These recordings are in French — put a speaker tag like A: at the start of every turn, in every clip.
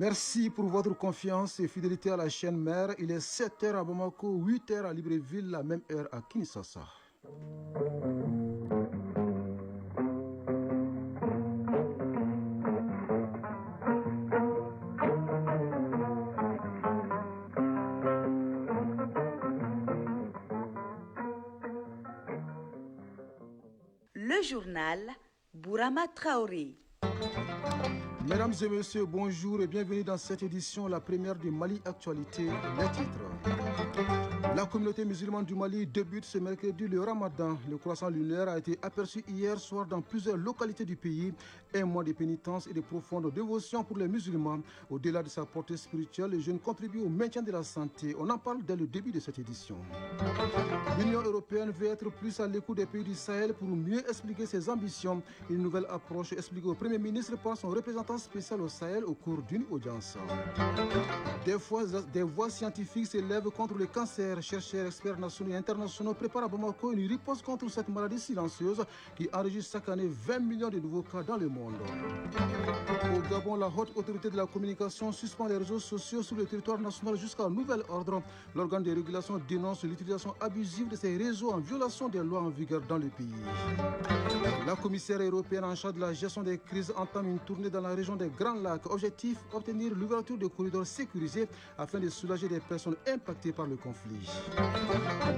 A: Merci pour votre confiance et fidélité à la chaîne mère. Il est 7h à Bamako, 8h à Libreville, la même heure à Kinshasa.
B: Le journal Bourama Traoré.
A: Mesdames et messieurs, bonjour et bienvenue dans cette édition, la première du Mali Actualité, les titres. La communauté musulmane du Mali débute ce mercredi le Ramadan. Le croissant lunaire a été aperçu hier soir dans plusieurs localités du pays. Un mois de pénitence et de profonde dévotion pour les musulmans. Au-delà de sa portée spirituelle, les jeunes contribuent au maintien de la santé. On en parle dès le début de cette édition. L'Union européenne veut être plus à l'écoute des pays du Sahel pour mieux expliquer ses ambitions. Une nouvelle approche expliquée au Premier ministre par son représentant spécial au Sahel au cours d'une audience. Des voix scientifiques s'élèvent contre le cancer. Chercheurs, experts nationaux et internationaux préparent à Bamako une riposte contre cette maladie silencieuse qui enregistre chaque année 20 millions de nouveaux cas dans le monde. Au Gabon, la haute autorité de la communication suspend les réseaux sociaux sur le territoire national jusqu'à nouvel ordre. L'organe de régulation dénonce l'utilisation abusive de ces réseaux en violation des lois en vigueur dans le pays. La commissaire européenne en charge de la gestion des crises entame une tournée dans la région des Grands Lacs. Objectif, obtenir l'ouverture de corridors sécurisés afin de soulager les personnes impactées par le conflit.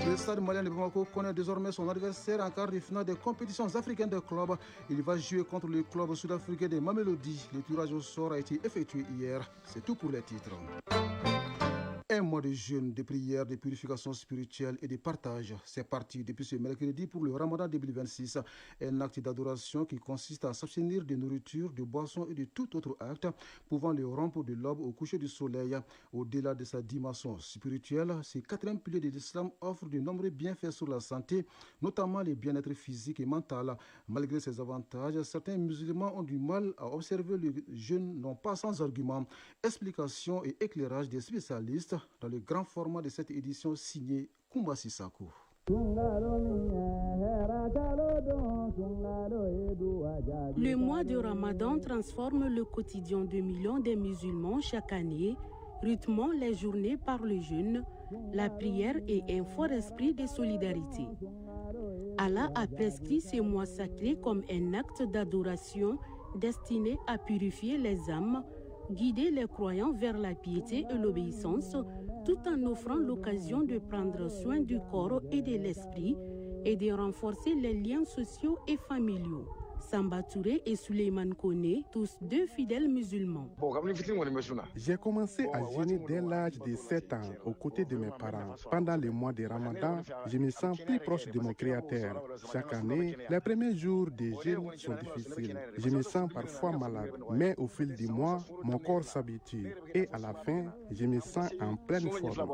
A: Le stade malien de Bamako connaît désormais son adversaire en quart de finale des compétitions africaines de clubs. Il va jouer contre le club sud-africain de Mamelodi. Le tirage au sort a été effectué hier. C'est tout pour les titres. Un mois de jeûne, de prière, de purification spirituelle et de partage. C'est parti depuis ce mercredi pour le Ramadan 2026. Un acte d'adoration qui consiste à s'abstenir de nourriture, de boissons et de tout autre acte pouvant le rompre de l'aube au coucher du soleil. Au-delà de sa dimension spirituelle, ce quatrième pilier de l'islam offre de nombreux bienfaits sur la santé, notamment le bien-être physique et mental. Malgré ces avantages, certains musulmans ont du mal à observer le jeûne, non pas sans argument. Explication et éclairage des spécialistes dans le grand format de cette édition signée Koumba Sissako.
C: Le mois de Ramadan transforme le quotidien de millions de musulmans chaque année, rythmant les journées par le jeûne, la prière et un fort esprit de solidarité. Allah a prescrit ce mois sacré comme un acte d'adoration destiné à purifier les âmes, guider les croyants vers la piété et l'obéissance, tout en offrant l'occasion de prendre soin du corps et de l'esprit et de renforcer les liens sociaux et familiaux. Samba Touré et Souleymane Kone, tous deux fidèles musulmans.
D: J'ai commencé à jeûner dès l'âge de 7 ans aux côtés de mes parents. Pendant le mois de Ramadan, je me sens plus proche de mon Créateur. Chaque année, les premiers jours de jeûne sont difficiles. Je me sens parfois malade, mais au fil du mois, mon corps s'habitue. Et à la fin, je me sens en pleine forme.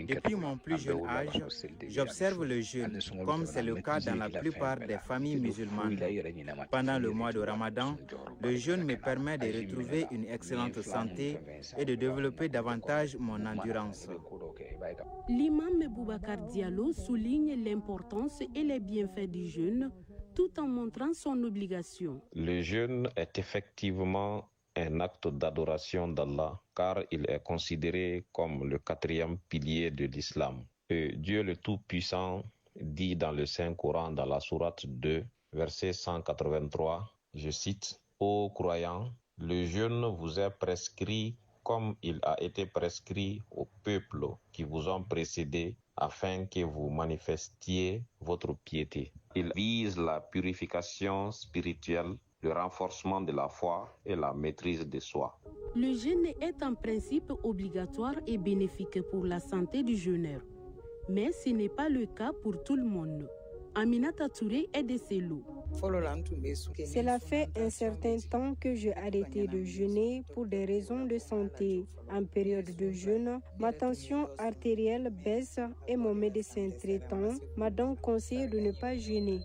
E: Depuis mon plus jeune âge, j'observe le jeûne, comme c'est le cas dans la plupart des familles musulmanes. Pendant le mois de Ramadan, le jeûne me permet de retrouver une excellente santé et de développer davantage mon endurance.
C: L'imam Boubacar Diallo souligne l'importance et les bienfaits du jeûne tout en montrant son obligation.
F: Le jeûne est effectivement un acte d'adoration d'Allah car il est considéré comme le quatrième pilier de l'islam. Et Dieu le Tout-Puissant dit dans le Saint-Coran, dans la sourate 2, verset 183, je cite, « Ô croyants, le jeûne vous est prescrit comme il a été prescrit aux peuples qui vous ont précédés afin que vous manifestiez votre piété. » Il vise la purification spirituelle, le renforcement de la foi et la maîtrise de soi.
C: Le jeûne est en principe obligatoire et bénéfique pour la santé du jeûneur. Mais ce n'est pas le cas pour tout le monde. Aminata Touré est de Selou.
G: Cela fait un certain temps que j'ai arrêté de jeûner pour des raisons de santé. En période de jeûne, ma tension artérielle baisse et mon médecin traitant m'a donc conseillé de ne pas jeûner.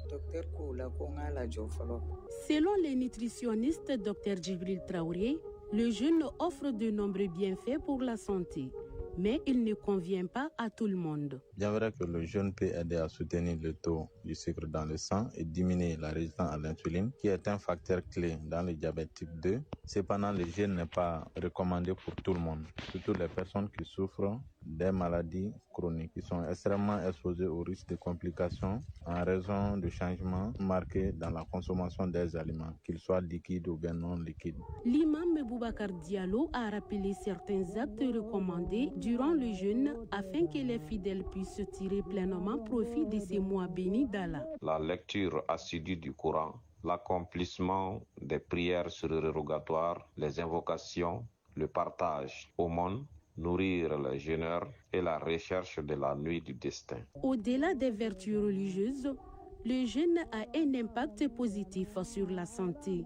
C: Selon les nutritionnistes Dr Djibril Traoré, le jeûne offre de nombreux bienfaits pour la santé. mais il ne convient pas à tout le monde.
H: Bien vrai que le jeûne peut aider à soutenir le taux du sucre dans le sang et diminuer la résistance à l'insuline, qui est un facteur clé dans le diabète type 2. Cependant, le jeûne n'est pas recommandé pour tout le monde, surtout les personnes qui souffrent des maladies chroniques, qui sont extrêmement exposées au risque de complications en raison de changements marqués dans la consommation des aliments, qu'ils soient liquides ou bien non liquides.
C: L'imam Boubacar Diallo a rappelé certains actes recommandés durant le jeûne afin que les fidèles puissent tirer pleinement profit de ces mois bénis d'Allah.
F: La lecture assidue du Coran, l'accomplissement des prières surérogatoires, les invocations, le partage au monde, nourrir les jeûneurs et la recherche de la nuit du destin.
C: Au-delà des vertus religieuses, le jeûne a un impact positif sur la santé.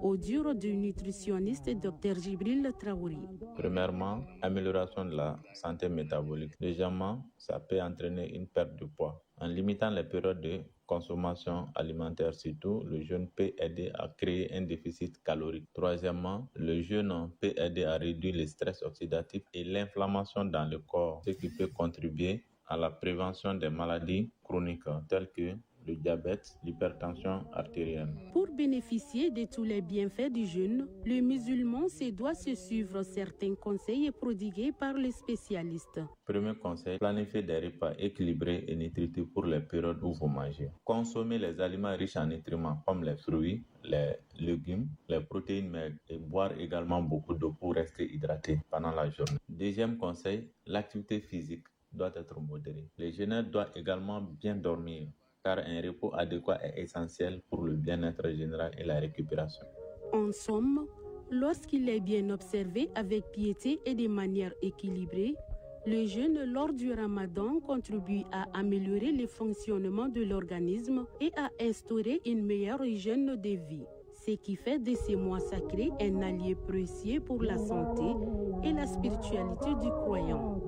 C: Au dur du nutritionniste Dr Djibril Traoré.
H: Premièrement, amélioration de la santé métabolique. Deuxièmement, ça peut entraîner une perte de poids. En limitant les périodes de consommation alimentaire surtout, le jeûne peut aider à créer un déficit calorique. Troisièmement, le jeûne peut aider à réduire le stress oxydatif et l'inflammation dans le corps, ce qui peut contribuer à la prévention des maladies chroniques telles que le diabète, l'hypertension artérielle.
C: Pour bénéficier de tous les bienfaits du jeûne, le musulman se doit se suivre certains conseils prodigués par les spécialistes.
H: Premier conseil, planifiez des repas équilibrés et nutritifs pour les périodes où vous mangez. Consommez les aliments riches en nutriments comme les fruits, les légumes, les protéines maigres et boire également beaucoup d'eau pour rester hydraté pendant la journée. Deuxième conseil, l'activité physique doit être modérée. Les jeûneurs doivent également bien dormir, car un repos adéquat est essentiel pour le bien-être général et la récupération.
C: En somme, lorsqu'il est bien observé avec piété et de manière équilibrée, le jeûne lors du Ramadan contribue à améliorer le fonctionnement de l'organisme et à instaurer une meilleure hygiène de vie, ce qui fait de ces mois sacrés un allié précieux pour la santé et la spiritualité du croyant.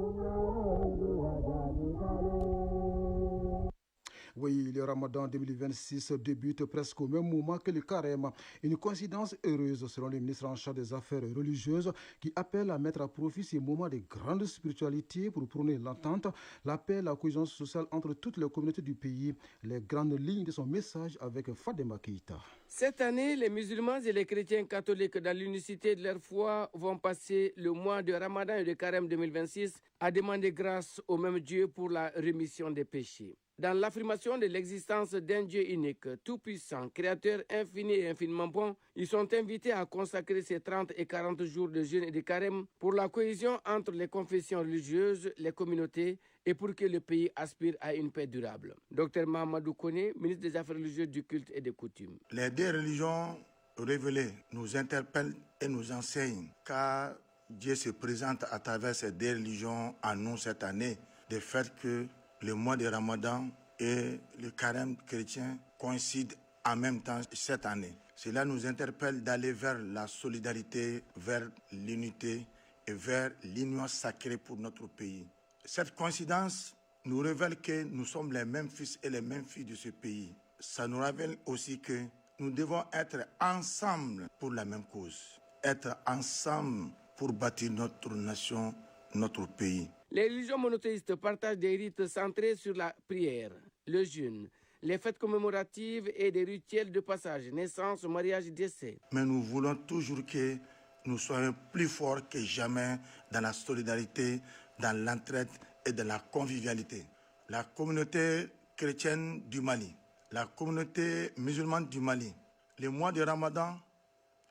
A: Oui, le Ramadan 2026 débute presque au même moment que le Carême. Une coïncidence heureuse selon le ministre en charge des Affaires religieuses qui appelle à mettre à profit ces moments de grande spiritualité pour prôner l'entente, la paix et la cohésion sociale entre toutes les communautés du pays. Les grandes lignes de son message avec Fadema Keïta.
I: Cette année, les musulmans et les chrétiens catholiques dans l'unicité de leur foi vont passer le mois de Ramadan et de Carême 2026 à demander grâce au même Dieu pour la rémission des péchés. Dans l'affirmation de l'existence d'un Dieu unique, tout-puissant, créateur infini et infiniment bon, ils sont invités à consacrer ces 30 et 40 jours de jeûne et de carême pour la cohésion entre les confessions religieuses, les communautés et pour que le pays aspire à une paix durable. Dr Mahamadou Koné, ministre des Affaires religieuses, du culte et des coutumes.
J: Les deux religions révélées nous interpellent et nous enseignent car Dieu se présente à travers ces deux religions en nous cette année, de fait que le mois de Ramadan et le carême chrétien coïncident en même temps cette année. Cela nous interpelle d'aller vers la solidarité, vers l'unité et vers l'union sacrée pour notre pays. Cette coïncidence nous révèle que nous sommes les mêmes fils et les mêmes filles de ce pays. Ça nous révèle aussi que nous devons être ensemble pour la même cause, être ensemble pour bâtir notre nation, notre pays.
I: Les religions monothéistes partagent des rites centrés sur la prière, le jeûne, les fêtes commémoratives et des rituels de passage, naissance, mariage, décès.
J: Mais nous voulons toujours que nous soyons plus forts que jamais dans la solidarité, dans l'entraide et dans la convivialité. La communauté chrétienne du Mali, la communauté musulmane du Mali, le mois de Ramadan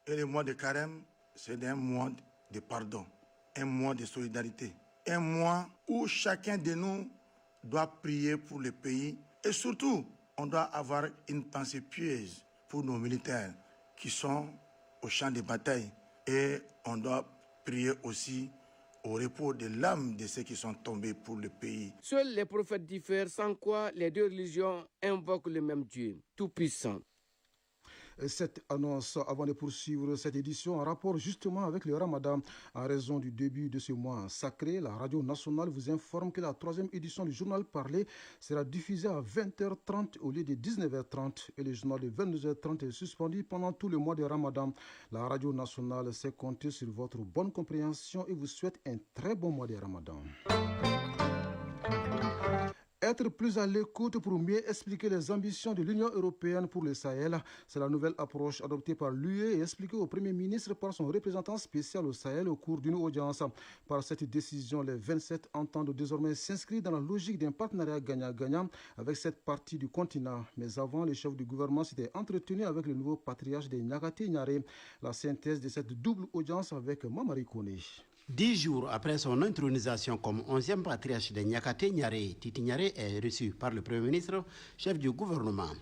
J: et le mois de Carême, c'est un mois de pardon, un mois de solidarité. Un mois où chacun de nous doit prier pour le pays et surtout, on doit avoir une pensée pieuse pour nos militaires qui sont au champ de bataille et on doit prier aussi au repos de l'âme de ceux qui sont tombés pour le pays.
I: Seuls les prophètes diffèrent, sans quoi les deux religions invoquent le même Dieu, tout-puissant.
A: Cette annonce, avant de poursuivre cette édition, en rapport justement avec le Ramadan, en raison du début de ce mois sacré, la Radio Nationale vous informe que la 3e édition du journal parlé sera diffusée à 20h30 au lieu de 19h30 et le journal de 22h30 est suspendu pendant tout le mois de Ramadan. La Radio Nationale sait compter sur votre bonne compréhension et vous souhaite un très bon mois de Ramadan. Être plus à l'écoute pour mieux expliquer les ambitions de l'Union européenne pour le Sahel, c'est la nouvelle approche adoptée par l'UE et expliquée au Premier ministre par son représentant spécial au Sahel au cours d'une audience. Par cette décision, les 27 entendent désormais s'inscrire dans la logique d'un partenariat gagnant-gagnant avec cette partie du continent. Mais avant, le chef du gouvernement s'était entretenu avec le nouveau patriarche de Niakate-Niaré. La synthèse de cette double audience avec Mamari Kone.
K: 10 jours après son intronisation comme 11e patriarche de Niakate-Niaré, Titi Niaré est reçu par le Premier ministre, chef du gouvernement.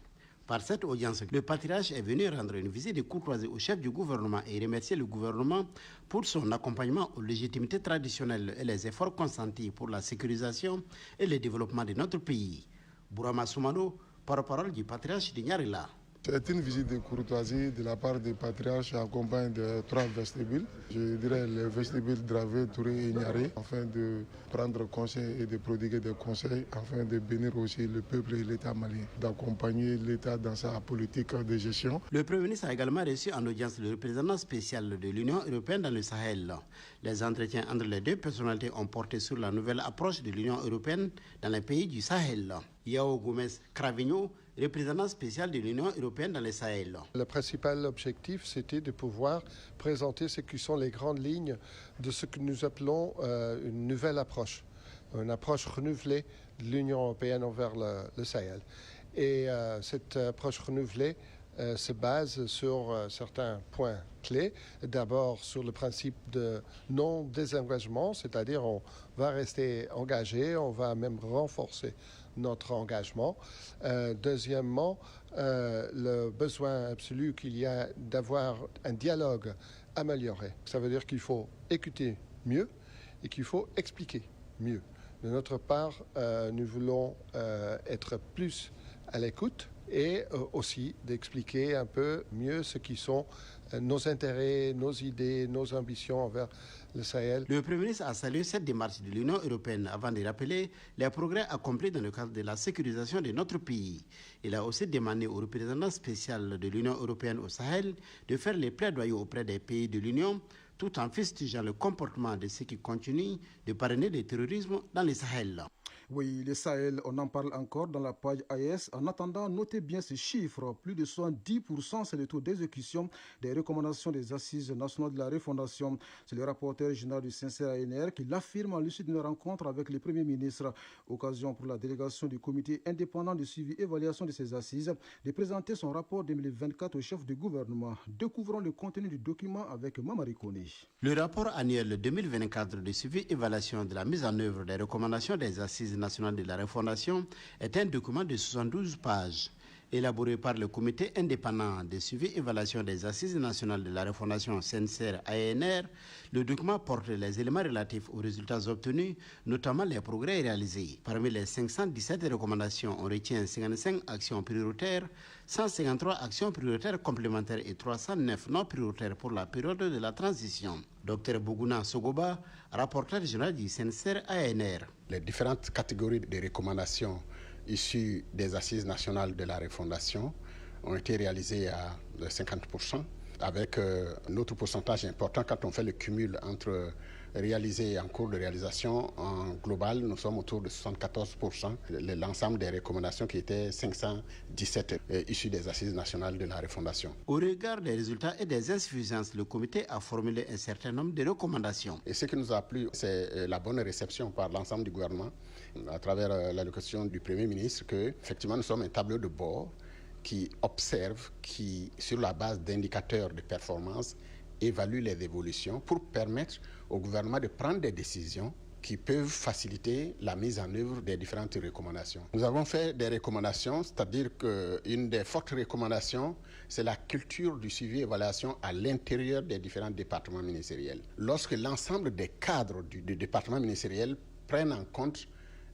K: Par cette audience, le patriarche est venu rendre une visite de courtoisie au chef du gouvernement et remercier le gouvernement pour son accompagnement aux légitimités traditionnelles et les efforts consentis pour la sécurisation et le développement de notre pays. Bourama Soumano, porte-parole du patriarche de Niaré-la.
L: C'est une visite de courtoisie de la part du patriarche accompagnée de 3 vestibules. Je dirais les vestibules Dravé, Touré et Niaré, afin de prendre conseil et de prodiguer des conseils, afin de bénir aussi le peuple et l'État malien, d'accompagner l'État dans sa politique de gestion.
K: Le Premier ministre a également reçu en audience le représentant spécial de l'Union européenne dans le Sahel. Les entretiens entre les deux personnalités ont porté sur la nouvelle approche de l'Union européenne dans les pays du Sahel. Yao Gomez Cravigno, représentant spécial de l'Union européenne dans le Sahel.
M: Le principal objectif, c'était de pouvoir présenter ce qui sont les grandes lignes de ce que nous appelons une nouvelle approche, une approche renouvelée de l'Union européenne envers le Sahel. Et cette approche renouvelée se base sur certains points clés. D'abord sur le principe de non-désengagement, c'est-à-dire on va rester engagé, on va même renforcer notre engagement. Deuxièmement, le besoin absolu qu'il y a d'avoir un dialogue amélioré. Ça veut dire qu'il faut écouter mieux et qu'il faut expliquer mieux. De notre part, nous voulons être plus à l'écoute et aussi d'expliquer un peu mieux ce qui sont nos intérêts, nos idées, nos ambitions envers le Sahel.
K: Le Premier ministre a salué cette démarche de l'Union européenne avant de rappeler les progrès accomplis dans le cadre de la sécurisation de notre pays. Il a aussi demandé au représentant spécial de l'Union européenne au Sahel de faire les plaidoyers auprès des pays de l'Union tout en fustigeant le comportement de ceux qui continuent de parrainer le terrorisme dans le Sahel.
A: Oui, le Sahel, on en parle encore dans la page AES. En attendant, notez bien ces chiffres. Plus de 70%, c'est le taux d'exécution des recommandations des Assises nationales de la refondation. C'est le rapporteur général du Sincère ANR qui l'affirme à l'issue d'une rencontre avec le Premier ministre. Occasion pour la délégation du comité indépendant de suivi et évaluation de ces assises de présenter son rapport 2024 au chef du gouvernement. Découvrons le contenu du document avec Mamari Kone.
K: Le rapport annuel 2024 de suivi et évaluation de la mise en œuvre des recommandations des Assises nationale de la refondation est un document de 72 pages. Élaboré par le comité indépendant de suivi et évaluation des assises nationales de la refondation CNCR ANR, le document porte les éléments relatifs aux résultats obtenus, notamment les progrès réalisés. Parmi les 517 recommandations, on retient 55 actions prioritaires, 153 actions prioritaires complémentaires et 309 non prioritaires pour la période de la transition. Dr Bougouna Sogoba, rapporteur général du CNCR ANR.
N: Les différentes catégories de recommandations issues des assises nationales de la refondation ont été réalisées à 50%, avec un autre pourcentage important quand on fait le cumul entre réalisés et en cours de réalisation. En global, nous sommes autour de 74%, l'ensemble des recommandations qui étaient 517 issues des assises nationales de la refondation.
K: Au regard des résultats et des insuffisances, le comité a formulé un certain nombre de recommandations.
N: Et ce qui nous a plu, c'est la bonne réception par l'ensemble du gouvernement, à travers l'allocution du Premier ministre, que effectivement nous sommes un tableau de bord qui observe, qui, sur la base d'indicateurs de performance, évalue les évolutions pour permettre au gouvernement de prendre des décisions qui peuvent faciliter la mise en œuvre des différentes recommandations. Nous avons fait des recommandations, c'est-à-dire qu'une des fortes recommandations, c'est la culture du suivi et évaluation à l'intérieur des différents départements ministériels. Lorsque l'ensemble des cadres du département ministériel prennent en compte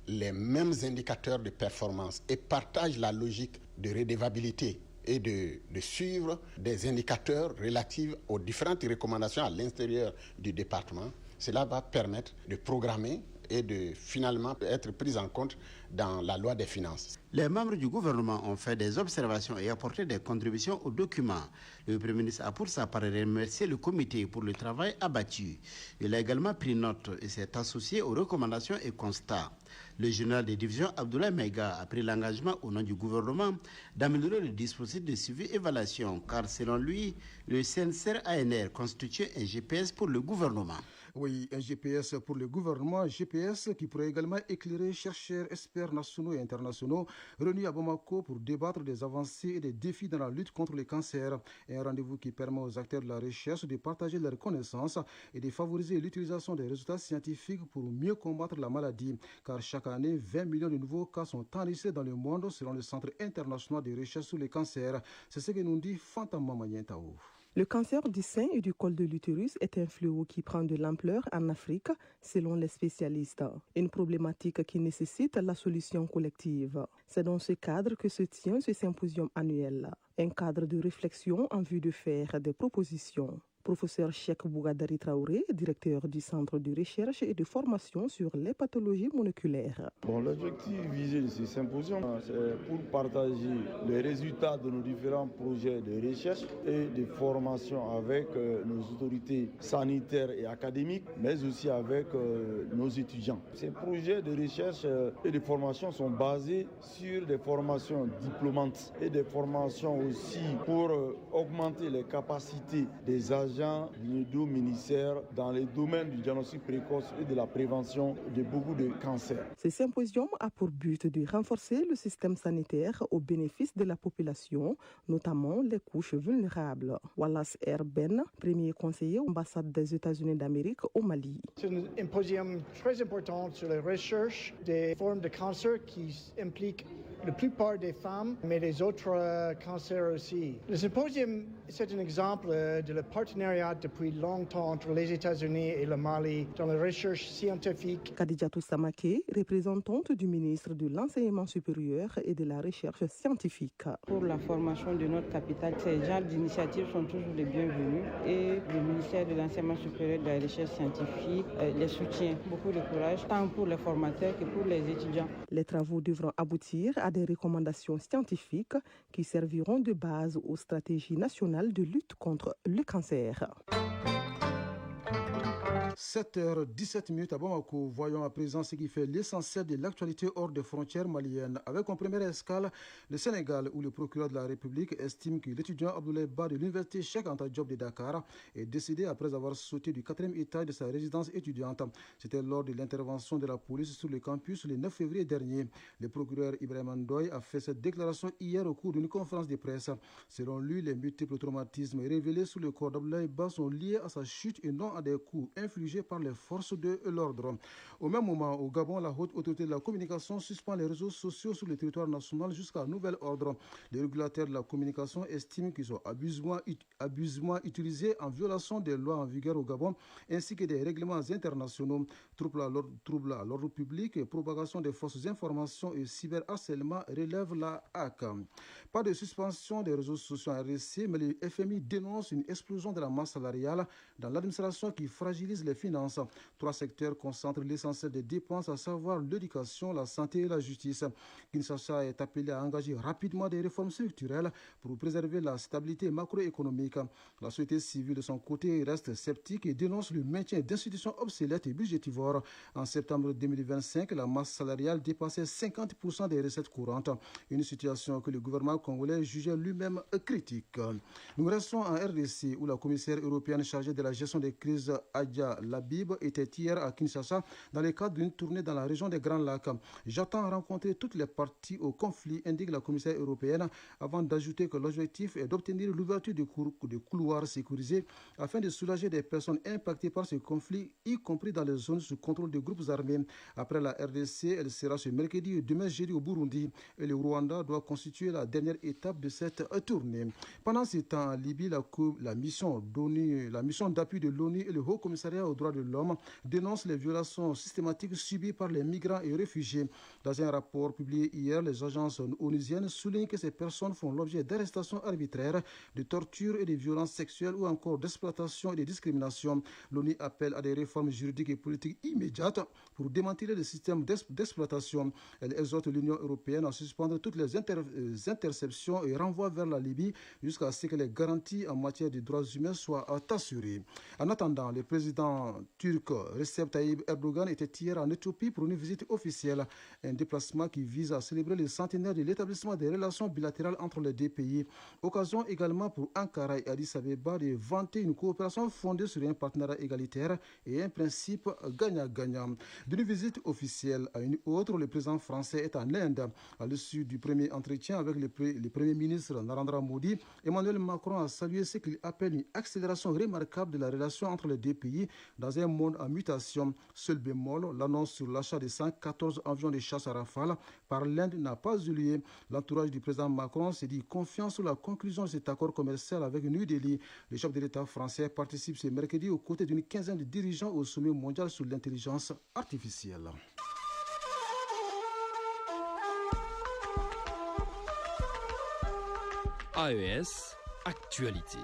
N: les mêmes indicateurs de performance et partagent la logique de redevabilité et de suivre des indicateurs relatifs aux différentes recommandations à l'intérieur du département. Cela va permettre de programmer et de finalement être pris en compte dans la loi des finances.
K: Les membres du gouvernement ont fait des observations et apporté des contributions au document. Le Premier ministre a pour sa part remercié le comité pour le travail abattu. Il a également pris note et s'est associé aux recommandations et constats. Le général de division Abdoulaye Maïga a pris l'engagement au nom du gouvernement d'améliorer le dispositif de suivi et évaluation, car selon lui, le CNSR-ANR constitue un GPS pour le gouvernement.
A: Oui, un GPS pour le gouvernement, GPS qui pourrait également éclairer chercheurs, experts nationaux et internationaux réunis à Bamako pour débattre des avancées et des défis dans la lutte contre le cancer. Un rendez-vous qui permet aux acteurs de la recherche de partager leurs connaissances et de favoriser l'utilisation des résultats scientifiques pour mieux combattre la maladie. Car chaque année, 20 millions de nouveaux cas sont enregistrés dans le monde selon le Centre international de recherche sur le cancer. C'est ce que nous dit Fantama Manientao.
O: Le cancer du sein et du col de l'utérus est un fléau qui prend de l'ampleur en Afrique, selon les spécialistes. Une problématique qui nécessite la solution collective. C'est dans ce cadre que se tient ce symposium annuel. Un cadre de réflexion en vue de faire des propositions. Professeur Cheikh Bougadari Traoré, directeur du Centre de recherche et de formation sur les pathologies moléculaires.
P: L'objectif visé de ce symposium, c'est pour partager les résultats de nos différents projets de recherche et de formation avec nos autorités sanitaires et académiques, mais aussi avec nos étudiants. Ces projets de recherche et de formation sont basés sur des formations diplômantes et des formations aussi pour augmenter les capacités des agents de nos ministères dans les domaines du diagnostic précoce et de la prévention de beaucoup de cancers.
O: Ce symposium a pour but de renforcer le système sanitaire au bénéfice de la population, notamment les couches vulnérables. Wallace R. Ben, premier conseiller à l'ambassade des États-Unis d'Amérique au Mali.
Q: C'est un symposium très important sur la recherche des formes de cancer qui impliquent la plupart des femmes, mais les autres cancers aussi. Le symposium, c'est un exemple de le partenariat depuis longtemps entre les États-Unis et le Mali dans la recherche scientifique.
O: Khadijatou Samake, représentante du ministre de l'Enseignement supérieur et de la Recherche scientifique.
R: Pour la formation de notre capitale, ces genres d'initiatives sont toujours les bienvenus et le ministère de l'Enseignement supérieur et de la Recherche scientifique les soutient. Beaucoup de courage, tant pour les formateurs que pour les étudiants.
O: Les travaux devront aboutir à des recommandations scientifiques qui serviront de base aux stratégies nationales de lutte contre le cancer.
A: 7h17 à Bamako. Voyons à présent ce qui fait l'essentiel de l'actualité hors des frontières maliennes. Avec en première escale le Sénégal, où le procureur de la République estime que l'étudiant Abdoulaye Ba de l'université Cheikh Anta Diop de Dakar est décédé après avoir sauté du 4e étage de sa résidence étudiante. C'était lors de l'intervention de la police sur le campus le 9 février dernier. Le procureur Ibrahima Ndoye a fait cette déclaration hier au cours d'une conférence de presse. Selon lui, les multiples traumatismes révélés sur le corps d'Abdoulaye Ba sont liés à sa chute et non à des coups infligés par les forces de l'ordre. Au même moment, au Gabon, la haute autorité de la communication suspend les réseaux sociaux sur le territoire national jusqu'à nouvel ordre. Les régulateurs de la communication estiment qu'ils sont abusivement utilisés en violation des lois en vigueur au Gabon, ainsi que des règlements internationaux, troubles à l'ordre public et propagation des fausses informations et cyberharcèlement, relève la HAC. Pas de suspension des réseaux sociaux en RDC, mais le FMI dénonce une explosion de la masse salariale dans l'administration qui fragilise les finances. 3 secteurs concentrent l'essentiel des dépenses, à savoir l'éducation, la santé et la justice. Kinshasa est appelé à engager rapidement des réformes structurelles pour préserver la stabilité macroéconomique. La société civile, de son côté, reste sceptique et dénonce le maintien d'institutions obsolètes et budgétivores. En septembre 2025, la masse salariale dépassait 50% des recettes courantes, une situation que le gouvernement congolais jugeait lui-même critique. Nous restons en RDC, où la commissaire européenne chargée de la gestion des crises, Adia Labib, était hier à Kinshasa dans le cadre d'une tournée dans la région des Grands Lacs. J'attends rencontrer toutes les parties au conflit, indique la commissaire européenne, avant d'ajouter que l'objectif est d'obtenir l'ouverture de couloirs sécurisés afin de soulager des personnes impactées par ce conflit, y compris dans les zones sous contrôle des groupes armés. Après la RDC, elle sera ce mercredi et demain jeudi au Burundi. Et le Rwanda doit constituer la dernière étape de cette tournée. Pendant ce temps, en Libye, la mission d'appui de l'ONU et le Haut Commissariat aux droits de l'homme dénoncent les violations systématiques subies par les migrants et réfugiés. Dans un rapport publié hier, les agences onusiennes soulignent que ces personnes font l'objet d'arrestations arbitraires, de tortures et de violences sexuelles ou encore d'exploitation et de discrimination. L'ONU appelle à des réformes juridiques et politiques immédiates pour démanteler le système d'exploitation. Elle exhorte l'Union européenne à suspendre toutes les interceptions et renvoie vers la Libye jusqu'à ce que les garanties en matière de droits humains soient assurées. En attendant, le président turc Recep Tayyip Erdogan était hier en Éthiopie pour une visite officielle, un déplacement qui vise à célébrer le centenaire de l'établissement des relations bilatérales entre les deux pays. Occasion également pour Ankara et Addis Abeba de vanter une coopération fondée sur un partenariat égalitaire et un principe gagnant-gagnant. D'une visite officielle à une autre, le président français est en Inde. À l'issue du premier entretien avec le Premier ministre Narendra Modi, Emmanuel Macron a salué ce qu'il appelle une accélération remarquable de la relation entre les deux pays dans un monde en mutation. Seul bémol, l'annonce sur l'achat de 114 avions de chasse à Rafale par l'Inde n'a pas eu lieu. L'entourage du président Macron s'est dit confiant sur la conclusion de cet accord commercial avec New Delhi. Le chef de l'État français participe ce mercredi aux côtés d'une quinzaine de dirigeants au sommet mondial sur l'intelligence artificielle.
S: AES, actualité.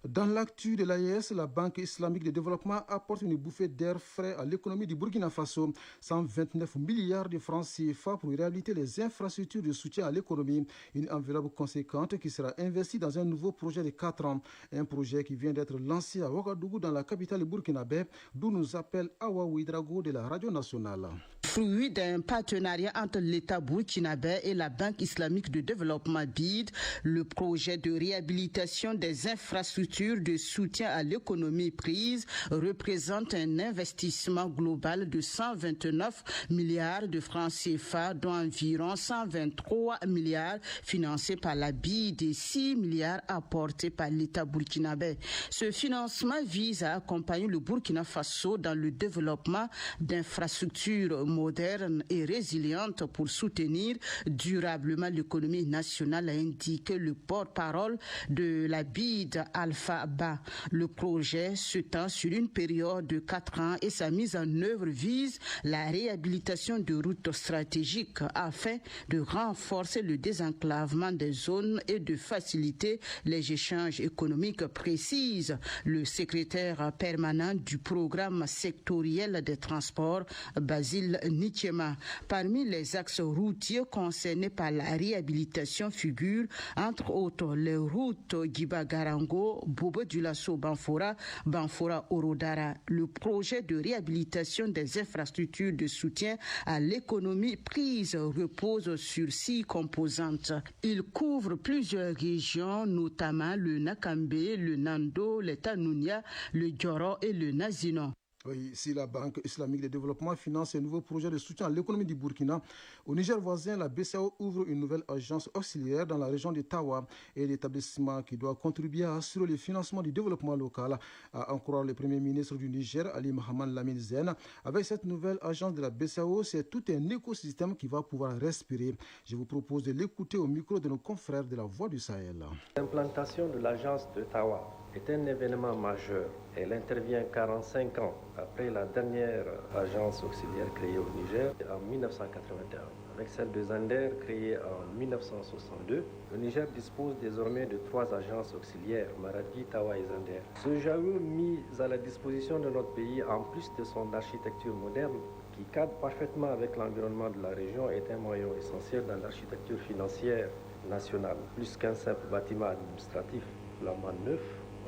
A: Dans l'actu de l'AES, la Banque islamique de développement apporte une bouffée d'air frais à l'économie du Burkina Faso. 129 milliards de francs CFA pour réhabiliter les infrastructures de soutien à l'économie. Une enveloppe conséquente qui sera investie dans un nouveau projet de 4 ans. Un projet qui vient d'être lancé à Ouagadougou dans la capitale burkinabé, d'où nous appelle Awa Ouidrago de la radio nationale.
T: Fruit d'un partenariat entre l'État burkinabé et la Banque islamique de développement BID, le projet de réhabilitation des infrastructures de soutien à l'économie prise représente un investissement global de 129 milliards de francs CFA, dont environ 123 milliards financés par la BID et 6 milliards apportés par l'État burkinabé. Ce financement vise à accompagner le Burkina Faso dans le développement d'infrastructures moderne et résiliente pour soutenir durablement l'économie nationale, a indiqué le porte-parole de la BID, Alpha Ba. Le projet s'étend sur une période de 4 ans et sa mise en œuvre vise la réhabilitation de routes stratégiques afin de renforcer le désenclavement des zones et de faciliter les échanges économiques, précise le secrétaire permanent du programme sectoriel des transports, Basile Nichema. Parmi les axes routiers concernés par la réhabilitation figurent entre autres les routes Giba-Garango, Bobo-Dioulasso, Banfora, Banfora-Orodara. Le projet de réhabilitation des infrastructures de soutien à l'économie prise repose sur 6 composantes. Il couvre plusieurs régions, notamment le Nakambe, le Nando, le Tanounia, le Dioro et le Nazino.
A: Oui, si la Banque islamique de développement finance un nouveau projet de soutien à l'économie du Burkina, au Niger voisin, la BCAO ouvre une nouvelle agence auxiliaire dans la région de Tawa et l'établissement qui doit contribuer à assurer le financement du développement local, a en croire le Premier ministre du Niger, Ali Mohamed Lamine Zen. Avec cette nouvelle agence de la BCAO, c'est tout un écosystème qui va pouvoir respirer. Je vous propose de l'écouter au micro de nos confrères de la Voix du Sahel.
U: L'implantation de l'agence de Tawa est un événement majeur. Elle intervient 45 ans après la dernière agence auxiliaire créée au Niger en 1981. Avec celle de Zander créée en 1962, le Niger dispose désormais de 3 agences auxiliaires, Maradi, Tawa et Zander. Ce JAO mis à la disposition de notre pays, en plus de son architecture moderne, qui cadre parfaitement avec l'environnement de la région, est un maillon essentiel dans l'architecture financière nationale. Plus qu'un simple bâtiment administratif, flambant neuf,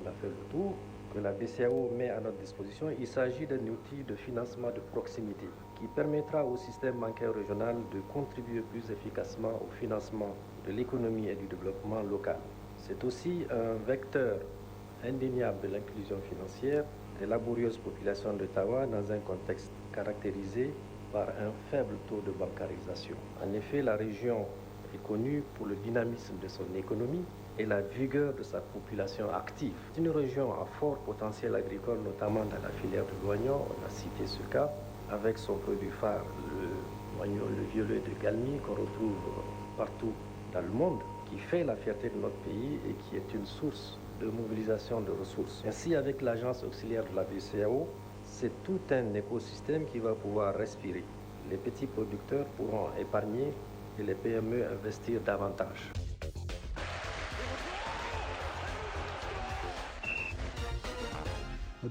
U: on a fait le tour, que la BCAO met à notre disposition. Il s'agit d'un outil de financement de proximité qui permettra au système bancaire régional de contribuer plus efficacement au financement de l'économie et du développement local. C'est aussi un vecteur indéniable de l'inclusion financière des laborieuses populations d'Ottawa dans un contexte caractérisé par un faible taux de bancarisation. En effet, la région est connue pour le dynamisme de son économie et la vigueur de sa population active. C'est une région à fort potentiel agricole, notamment dans la filière de l'oignon, on a cité ce cas, avec son produit phare, l'oignon, le violet de Galmi, qu'on retrouve partout dans le monde, qui fait la fierté de notre pays et qui est une source de mobilisation de ressources. Ainsi, avec l'agence auxiliaire de la BCEAO, c'est tout un écosystème qui va pouvoir respirer. Les petits producteurs pourront épargner et les PME investir davantage.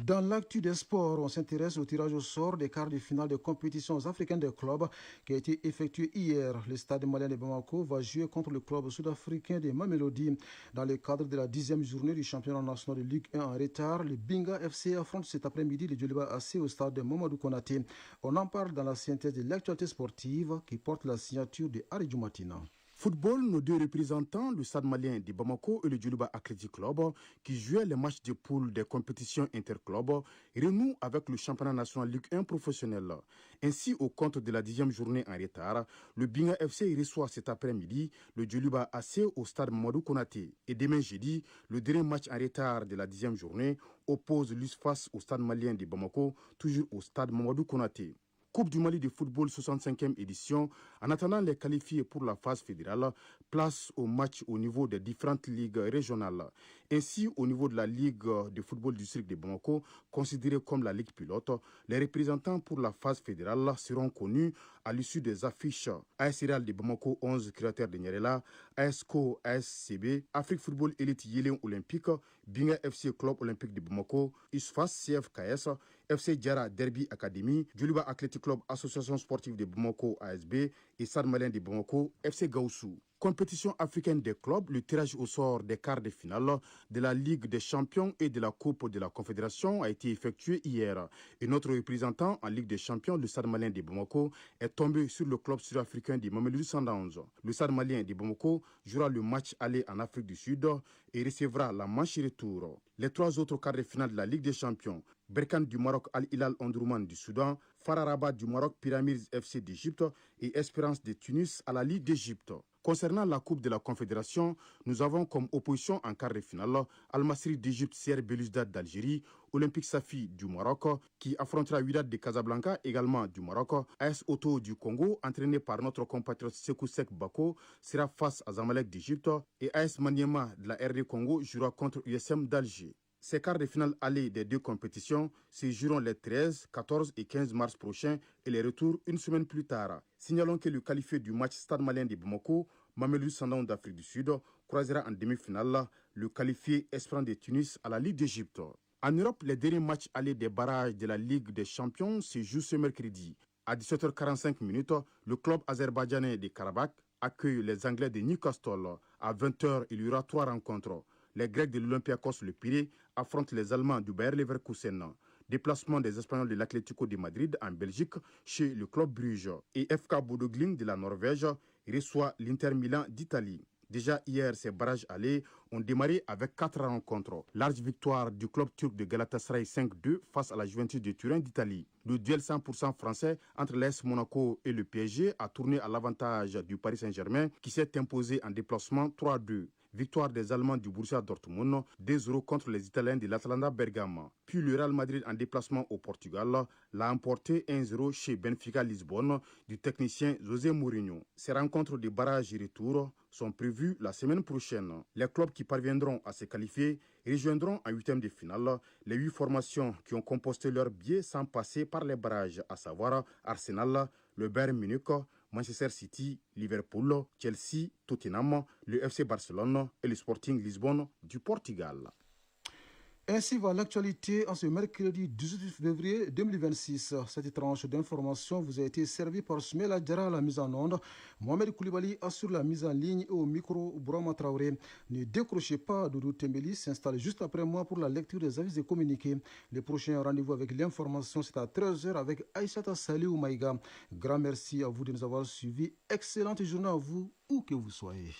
A: Dans l'actu des sports, on s'intéresse au tirage au sort des quarts de finale des compétitions africaines des clubs qui a été effectué hier. Le stade malien de Bamako va jouer contre le club sud-africain de Mamelodi. Dans le cadre de la 10e journée du championnat national de Ligue 1 en retard, le Binga FC affronte cet après-midi le Djoliba AC au stade de Mamadou Konaté. On en parle dans la synthèse de l'actualité sportive qui porte la signature de Aridou Matina.
D: Football, nos deux représentants, le Stade malien de Bamako et le Djoliba Athletic Club, qui jouaient les matchs de poule des compétitions interclubs, renouent avec le championnat national Ligue 1 professionnel. Ainsi, au compte de la 10e journée en retard, le Binga FC reçoit cet après-midi le Djoliba AC au stade Mamadou Konaté. Et demain jeudi, le dernier match en retard de la 10e journée oppose l'USFAS au Stade malien de Bamako, toujours au stade Mamadou Konaté. Coupe du Mali de football 65e édition, en attendant les qualifiés pour la phase fédérale, place au match au niveau des différentes ligues régionales. Ainsi, au niveau de la Ligue de football du district de Bamako, considérée comme la Ligue pilote, les représentants pour la phase fédérale seront connus à l'issue des affiches AS Real de Bamako 11 créateurs de Nyarela, ASCO, ASCB, Afrique Football Elite Yélin Olympique, Binga FC Club Olympique de Bamako, USFAS CFKS, FC Diara Derby Academy, Djoliba Athletic Club Association Sportive de Bamako ASB et Stade malien de Bamako FC Gaussou. Compétition africaine des clubs, le tirage au sort des quarts de finale de la Ligue des champions et de la Coupe de la Confédération a été effectué hier. Et notre représentant en Ligue des champions, le Stade malien de Bamako, est tombé sur le club sud-africain de Mamelodi Sundowns. Le Stade malien de Bamako jouera le match aller en Afrique du Sud et recevra la manche retour. Les trois autres quarts de finale de la Ligue des champions, Berkane du Maroc, Al Hilal Omdurman du Soudan, FAR Rabat du Maroc, Pyramids FC d'Égypte et Espérance de Tunis à la Ligue d'Égypte. Concernant la Coupe de la Confédération, nous avons comme opposition en quart de finale Al-Masri d'Égypte, CR Belouizdad d'Algérie, Olympique Safi du Maroc, qui affrontera Wydad de Casablanca, également du Maroc. AS Auto du Congo, entraîné par notre compatriote Sekou Sek Bako, sera face à Zamalek d'Égypte et AS Maniema de la RD Congo jouera contre USM d'Alger. Ces quarts de finale allés des deux compétitions se joueront les 13, 14 et 15 mars prochains et les retours une semaine plus tard. Signalons que le qualifié du match Stade malien de Bamako, Mamelodi Sundowns d'Afrique du Sud, croisera en demi-finale le qualifié Espérance de Tunis à la Ligue d'Égypte. En Europe, les derniers matchs allés des barrages de la Ligue des champions se jouent ce mercredi. À 17h45, le club azerbaïdjanais de Karabakh accueille les Anglais de Newcastle. À 20h, il y aura 3 rencontres. Les Grecs de l'Olympiakos le Pirée affrontent les Allemands du Bayer Leverkusen. Déplacement des Espagnols de l'Atlético de Madrid en Belgique chez le club Bruges. Et FK Bodo Glimt de la Norvège reçoit l'Inter Milan d'Italie. Déjà hier, ces barrages allés ont démarré avec 4 rencontres. Large victoire du club turc de Galatasaray 5-2 face à la Juventus de Turin d'Italie. Le duel 100% français entre l'AS Monaco et le PSG a tourné à l'avantage du Paris Saint-Germain qui s'est imposé en déplacement 3-2. Victoire des Allemands du Borussia Dortmund, 2-0 contre les Italiens de l'Atalanta Bergame. Puis le Real Madrid en déplacement au Portugal l'a emporté 1-0 chez Benfica Lisbonne du technicien José Mourinho. Ces rencontres de barrage et retour sont prévues la semaine prochaine. Les clubs qui parviendront à se qualifier rejoindront en huitième de finale les 8 formations qui ont composté leur biais sans passer par les barrages, à savoir Arsenal, le Bayern Munich, Manchester City, Liverpool, Chelsea, Tottenham, le FC Barcelone et le Sporting Lisbonne du Portugal.
A: Ainsi va l'actualité en ce mercredi 18 février 2026. Cette tranche d'information vous a été servie par Smaila Djara à la mise en onde. Mohamed Koulibaly assure la mise en ligne et au micro Bourama Traoré. Ne décrochez pas, Doudou Tembeli s'installe juste après moi pour la lecture des avis et communiqués. Le prochain rendez-vous avec l'information, c'est à 13h avec Aïssata Saliou Maïga. Grand merci à vous de nous avoir suivis. Excellente journée à vous, où que vous soyez.